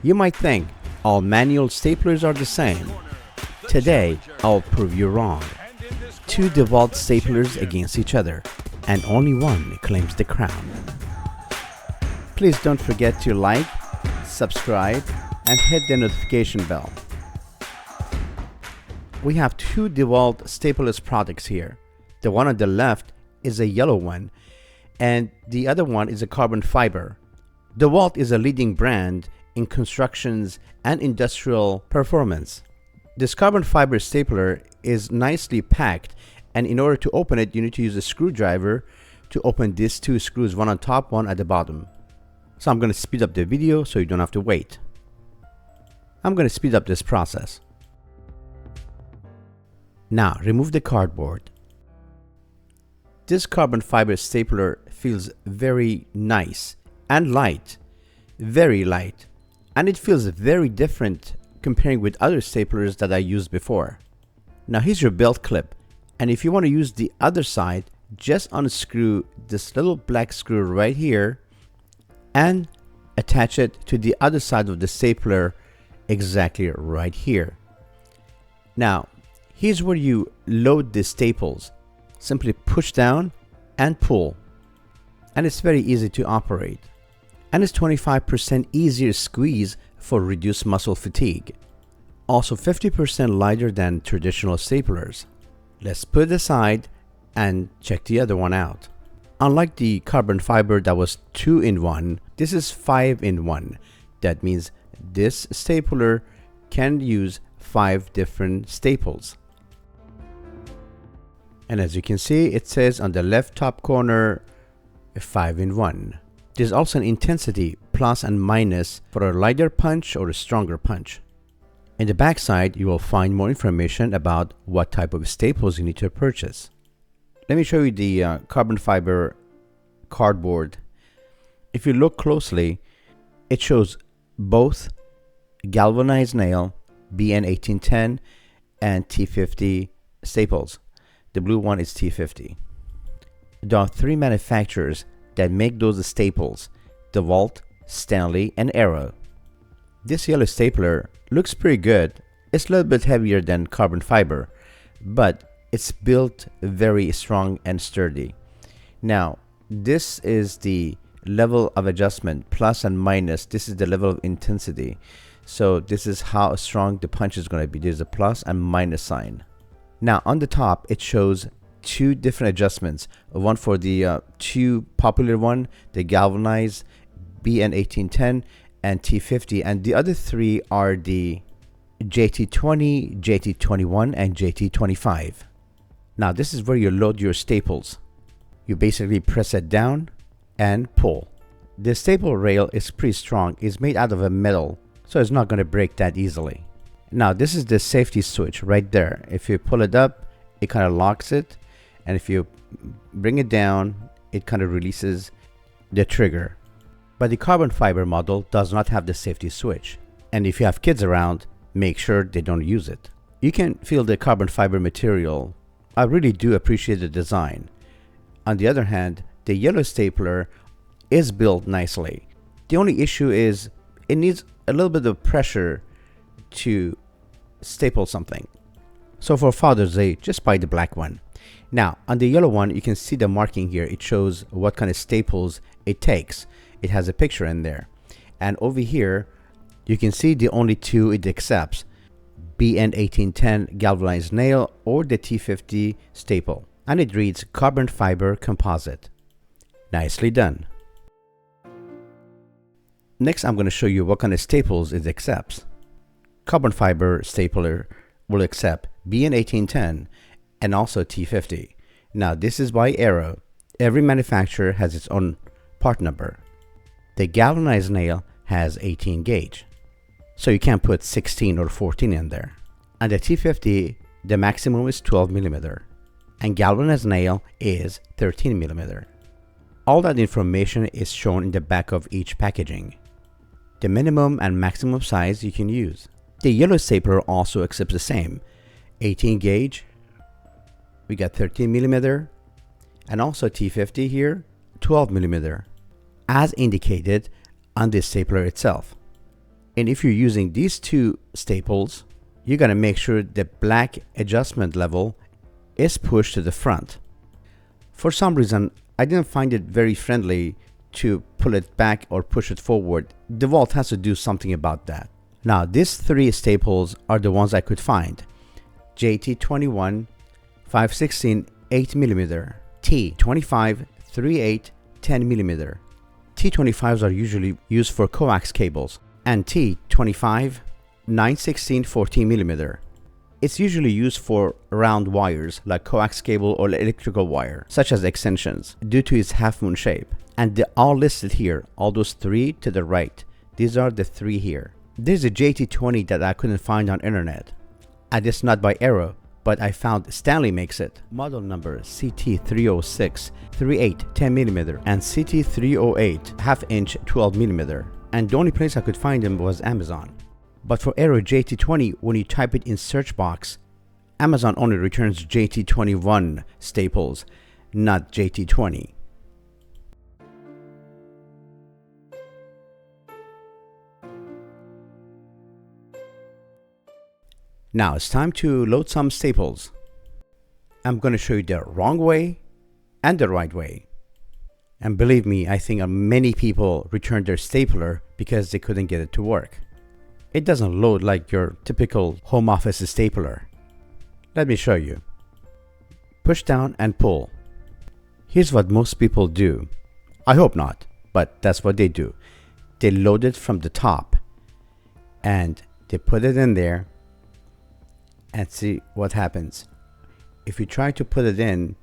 You might think all manual staplers are the same. Today, I'll prove you wrong. Two DeWalt staplers against each other, and only one claims the crown. Please don't forget to like, subscribe, and hit the notification bell. We have two DeWalt stapleless products here. The one on the left is a yellow one, and the other one is a carbon fiber. DeWalt is a leading brand in constructions and industrial performance. This carbon fiber stapler is nicely packed, and in order to open it, you need to use a screwdriver to open these two screws, one on top, one at the bottom. So I'm going to speed up the video so you don't have to wait. I'm going to speed up this process. Now remove the cardboard. This carbon fiber stapler feels very nice and light, very light, and it feels very different comparing with other staplers that I used before. Now here's your belt clip, and if you want to use the other side, just unscrew this little black screw right here and attach it to the other side of the stapler exactly right here. Now here's where you load the staples. Simply push down and pull, and it's very easy to operate, and it's 25% easier squeeze for reduced muscle fatigue. Also 50% lighter than traditional staplers. Let's put it aside and check the other one out. Unlike the carbon fiber that was 2-in-1, this is 5-in-1. That means this stapler can use 5 different staples. And as you can see, it says on the left top corner, 5-in-1. There's also an intensity plus and minus for a lighter punch or a stronger punch. In the back side, you will find more information about what type of staples you need to purchase. Let me show you the carbon fiber cardboard. If you look closely, it shows both galvanized nail, BN1810, and T50 staples. The blue one is T50. There are 3 manufacturers that make those staples: DeWalt, Stanley, and Arrow. This yellow stapler looks pretty good. It's a little bit heavier than carbon fiber, but it's built very strong and sturdy. Now, this is the level of adjustment, plus and minus. This is the level of intensity. So this is how strong the punch is going to be. There's a plus and minus sign. Now on the top, it shows 2 different adjustments. One for the 2 popular one, the galvanized BN1810 and T50, and the other 3 are the JT20, JT21, and JT25. Now this is where you load your staples. You basically press it down and pull. The staple rail is pretty strong. It's made out of a metal, so it's not going to break that easily. Now this is the safety switch right there. If you pull it up, it kind of locks it, and if you bring it down, it kind of releases the trigger. But the carbon fiber model does not have the safety switch, and if you have kids around, make sure they don't use it. You can feel the carbon fiber material. I really do appreciate the design. On the other hand, the yellow stapler is built nicely. The only issue is it needs a little bit of pressure to staple something. So for Father's Day, just buy the black one. Now on the yellow one, you can see the marking here. It shows what kind of staples it takes. It has a picture in there, and over here you can see the only 2 it accepts: BN1810 galvanized nail or the T50 staple, and it reads carbon fiber composite. Nicely done. Next, I'm going to show you what kind of staples it accepts. Carbon fiber stapler will accept BN1810 and also T50. Now this is by Arrow. Every manufacturer has its own part number. The galvanized nail has 18 gauge, so you can't put 16 or 14 in there. And the T50, the maximum is 12 millimeter, and galvanized nail is 13 millimeter. All that information is shown in the back of each packaging. The minimum and maximum size you can use. The yellow stapler also accepts the same. 18 gauge, we got 13 millimeter, and also T50 here, 12 millimeter, as indicated on the stapler itself. And if you're using these two staples, you're going to make sure the black adjustment level is pushed to the front. For some reason, I didn't find it very friendly to pull it back or push it forward. DeWalt has to do something about that. Now, these three staples are the ones I could find: JT21, 5/16, 8mm, T25, 3/8, 10mm. T25s are usually used for coax cables, and T25, 9/16, 14mm. It's usually used for round wires like coax cable or electrical wire, such as extensions, due to its half-moon shape. And they're all listed here, all those three to the right. These are the three here. There's a JT20 that I couldn't find on internet. And it's not by Arrow, but I found Stanley makes it. Model number CT306, 3/8, 10mm, and CT308, 1/2 inch, 12mm. And the only place I could find them was Amazon. But for Arrow JT20, when you type it in search box, Amazon only returns JT21 staples, not JT20. Now it's time to load some staples. I'm going to show you the wrong way and the right way. And believe me, I think many people returned their stapler because they couldn't get it to work. It doesn't load like your typical home office stapler. Let me show you. Push down and pull. Here's what most people do. I hope not, but that's what they do. They load it from the top and they put it in there and see what happens. If you try to put it in,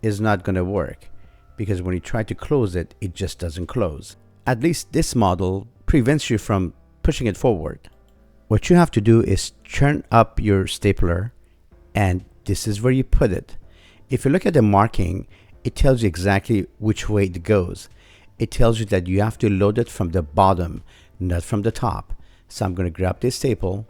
it's not going to work, because when you try to close it, it just doesn't close. At least this model prevents you from pushing it forward. What you have to do is turn up your stapler, and this is where you put it. If you look at the marking, it tells you exactly which way it goes. It tells you that you have to load it from the bottom, not from the top. So I'm going to grab this staple.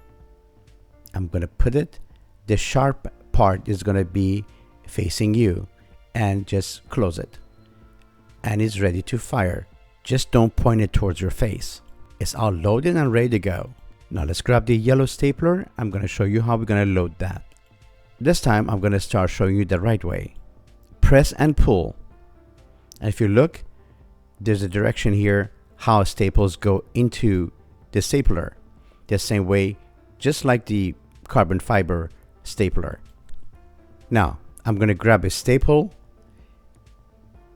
I'm going to put it, the sharp part is going to be facing you, and just close it. And it's ready to fire. Just don't point it towards your face. It's all loaded and ready to go. Now let's grab the yellow stapler. I'm going to show you how we're going to load that. This time I'm going to start showing you the right way. Press and pull. And if you look, there's a direction here how staples go into the stapler. The same way, just like the carbon fiber stapler. Now I'm going to grab a staple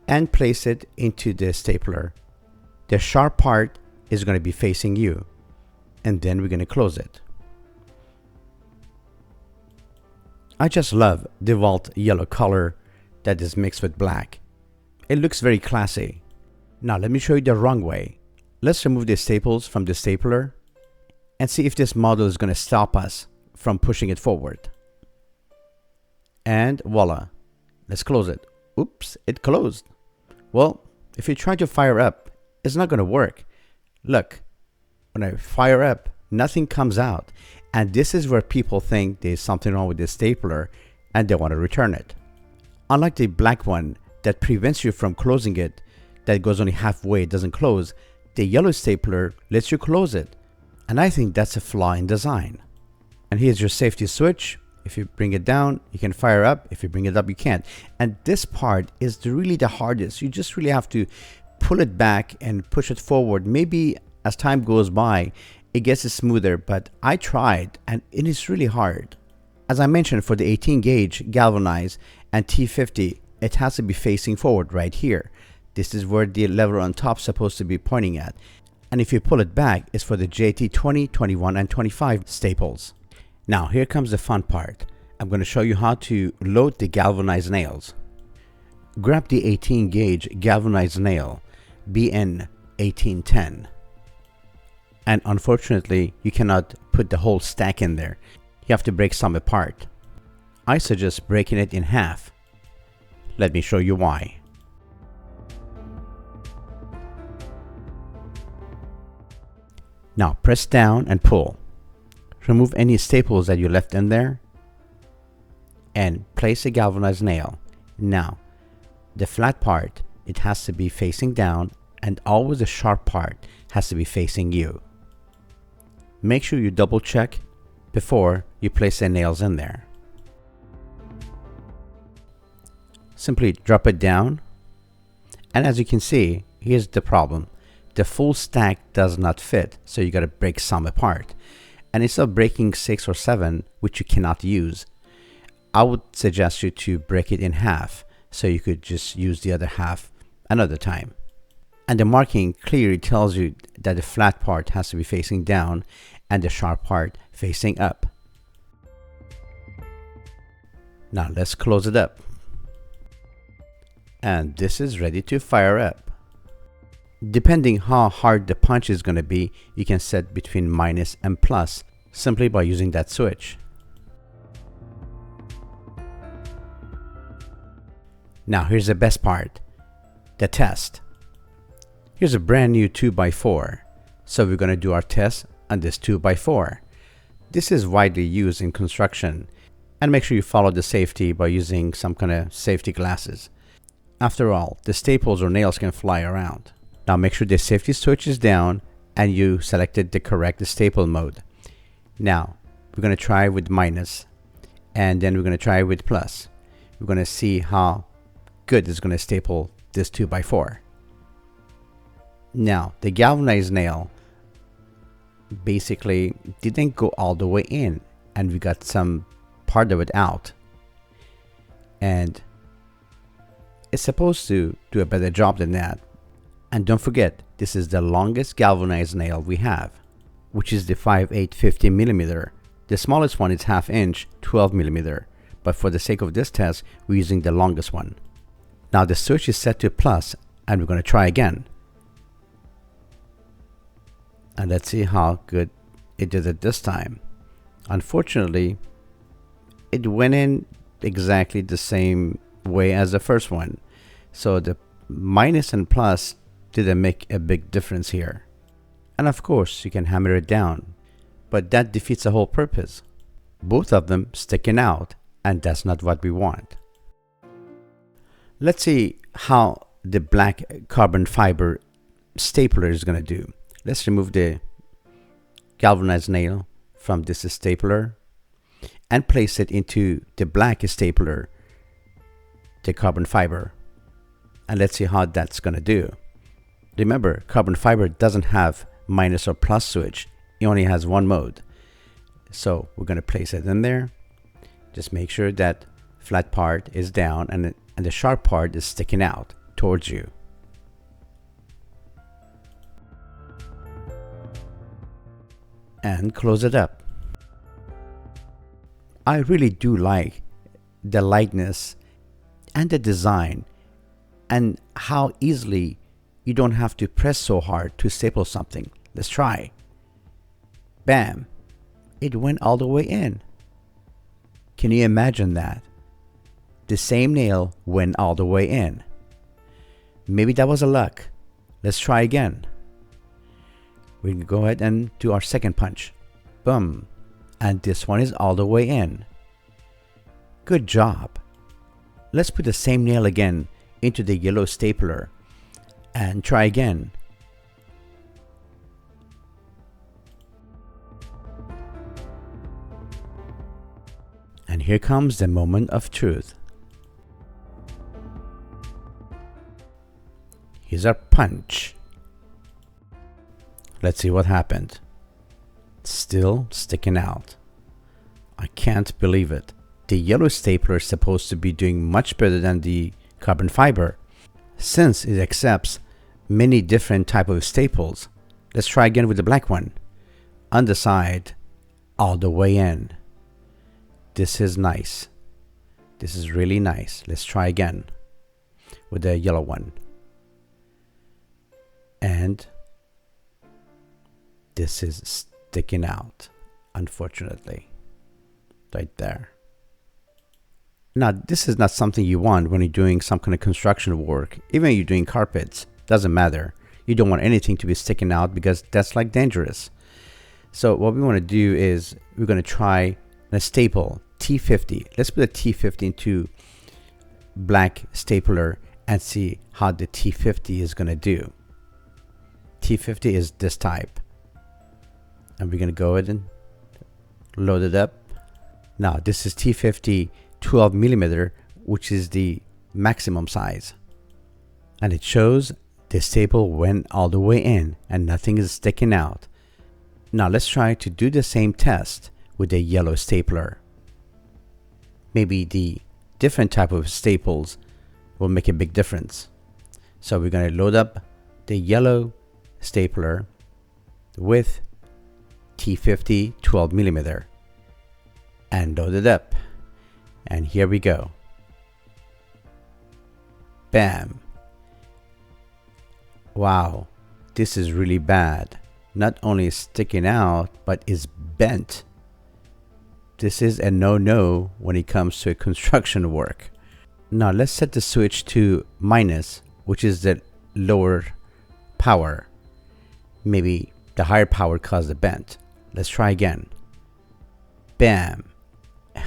and place it into the stapler. The sharp part is going to be facing you, and then we're going to close it. I just love DeWalt yellow color that is mixed with black. It looks very classy. Now let me show you the wrong way. Let's remove the staples from the stapler and see if this model is going to stop us from pushing it forward. And voila, let's close it. Oops, it closed. Well, if you try to fire up, it's not going to work. Look, when I fire up, nothing comes out. And this is where people think there's something wrong with this stapler and they want to return it. Unlike the black one that prevents you from closing it, that goes only halfway, it doesn't close, the yellow stapler lets you close it. And I think that's a flaw in design. And here's your safety switch. If you bring it down, you can fire up. If you bring it up, you can't. And this part is really the hardest. You just really have to pull it back and push it forward. Maybe as time goes by, it gets smoother, but I tried and it is really hard. As I mentioned, for the 18 gauge galvanized and T50, it has to be facing forward right here. This is where the lever on top is supposed to be pointing at. And if you pull it back, it's for the JT20, 21, and 25 staples. Now here comes the fun part. I'm going to show you how to load the galvanized nails. Grab the 18 gauge galvanized nail, BN 1810. And unfortunately, you cannot put the whole stack in there. You have to break some apart. I suggest breaking it in half. Let me show you why. Now press down and pull. Remove any staples that you left in there and place a galvanized nail. Now, the flat part, it has to be facing down, and always the sharp part has to be facing you. make sure you double check before you place the nails in there. Simply drop it down, and as you can see, here's the problem. The full stack does not fit, so you got to break some apart. And instead of breaking 6 or 7, which you cannot use, I would suggest you to break it in half, so you could just use the other half another time. And the marking clearly tells you that the flat part has to be facing down and the sharp part facing up. Now let's close it up. And this is ready to fire up. Depending how hard the punch is going to be, you can set between minus and plus simply by using that switch. Now here's the best part, the test. Here's a brand new 2x4. So we're going to do our test on this 2x4. This is widely used in construction, and make sure you follow the safety by using some kind of safety glasses. After all, the staples or nails can fly around. Now make sure the safety switch is down and you selected the correct staple mode. Now we're going to try with minus, and then we're going to try with plus. We're going to see how good it's going to staple this 2x4. Now the galvanized nail basically didn't go all the way in, and we got some part of it out, and it's supposed to do a better job than that. And don't forget, this is the longest galvanized nail we have, which is the 5/8 50mm. The smallest one is 1/2 inch 12mm, but for the sake of this test we're using the longest one. Now the switch is set to plus, and we're going to try again. And let's see how good it did it this time. Unfortunately, it went in exactly the same way as the first one. So the minus and plus didn't make a big difference here. And of course, you can hammer it down, but that defeats the whole purpose. Both of them sticking out, and that's not what we want. Let's see how the black carbon fiber stapler is going to do. Let's remove the galvanized nail from this stapler and place it into the black stapler, the carbon fiber, and let's see how that's going to do. Remember, carbon fiber doesn't have minus or plus switch. It only has one mode. So we're going to place it in there. Just make sure that flat part is down and the sharp part is sticking out towards you. And close it up. I really do like the lightness and the design, and how easily you don't have to press so hard to staple something. Let's try. Bam! It went all the way in. Can you imagine that? The same nail went all the way in. Maybe that was a luck. Let's try again. We can go ahead and do our second punch. Boom. And this one is all the way in. Good job. Let's put the same nail again into the yellow stapler and try again. And here comes the moment of truth. Here's our punch. Let's see what happened. Still sticking out. I can't believe it. The yellow stapler is supposed to be doing much better than the carbon fiber, since it accepts many different type of staples. Let's try again with the black one. Underside, all the way in. This is nice. This is really nice. Let's try again with the yellow one. And this is sticking out, unfortunately, right there. Now, this is not something you want when you're doing some kind of construction work. Even if you're doing carpets, doesn't matter. You don't want anything to be sticking out because that's like dangerous. So what we want to do is we're going to try a staple T50. Let's put a T50 into black stapler and see how the T50 is going to do. T50 is this type. And we're going to go ahead and load it up. Now this is T50 12 millimeter, which is the maximum size. And it shows the staple went all the way in and nothing is sticking out. Now let's try to do the same test with a yellow stapler. Maybe the different type of staples will make a big difference. So we're going to load up the yellow stapler with T50 12 millimeter and load it up. And here we go. Bam. Wow, this is really bad. Not only is sticking out, but is bent. This is a no-no when it comes to construction work. Now let's set the switch to minus, which is the lower power. Maybe the higher power caused the bent. Let's try again. Bam.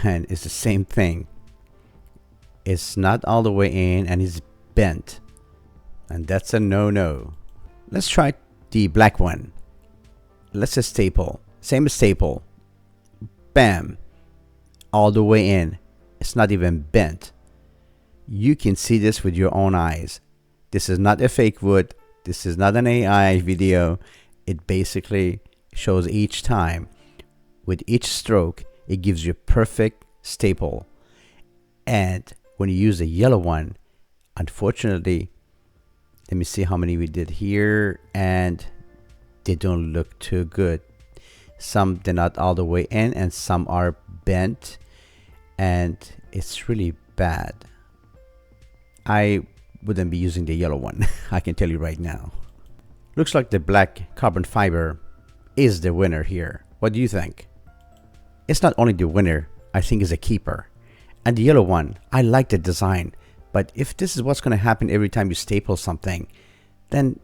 And it's the same thing. It's not all the way in and it's bent. And that's a no-no. Let's try the black one. Let's just staple. Same staple. Bam. All the way in. It's not even bent. You can see this with your own eyes. This is not a fake wood. This is not an AI video. It basically shows each time. With each stroke, it gives you a perfect staple. And when you use the yellow one, unfortunately, let me see how many we did here, and they don't look too good. Some they're not all the way in and some are bent, and it's really bad. I wouldn't be using the yellow one. I can tell you right now. Looks like the black carbon fiber is the winner here. What do you think? It's not only the winner, I think is a keeper. And the yellow one, I like the design, but if this is what's going to happen every time you staple something, then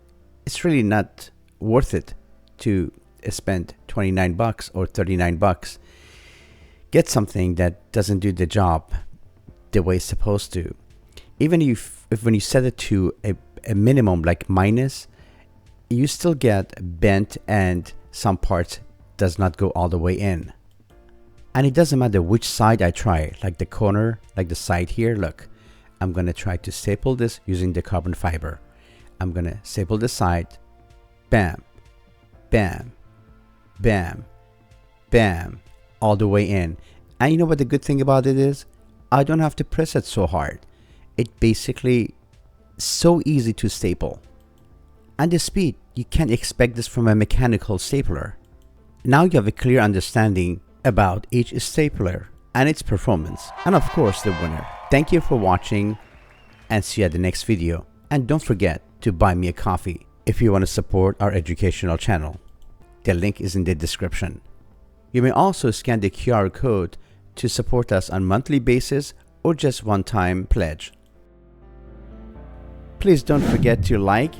it's really not worth it to spend 29 bucks or 39 bucks. Get something that doesn't do the job the way it's supposed to. Even if when you set it to a minimum like minus, you still get bent and some parts does not go all the way in. And it doesn't matter which side I try, like the corner, like the side here. Look, I'm going to try to staple this using the carbon fiber. I'm going to staple the side. Bam, bam, bam, bam, all the way in. And you know what the good thing about it is? I don't have to press it so hard. It basically so easy to staple. And the speed, you can't expect this from a mechanical stapler. Now you have a clear understanding about each stapler and its performance, and of course the winner. Thank you for watching and see you at the next video. And don't forget to buy me a coffee if you want to support our educational channel. The link is in the description. You may also scan the QR code to support us on monthly basis or just one-time pledge. Please don't forget to like,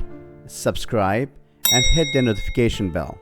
subscribe, and hit the notification bell.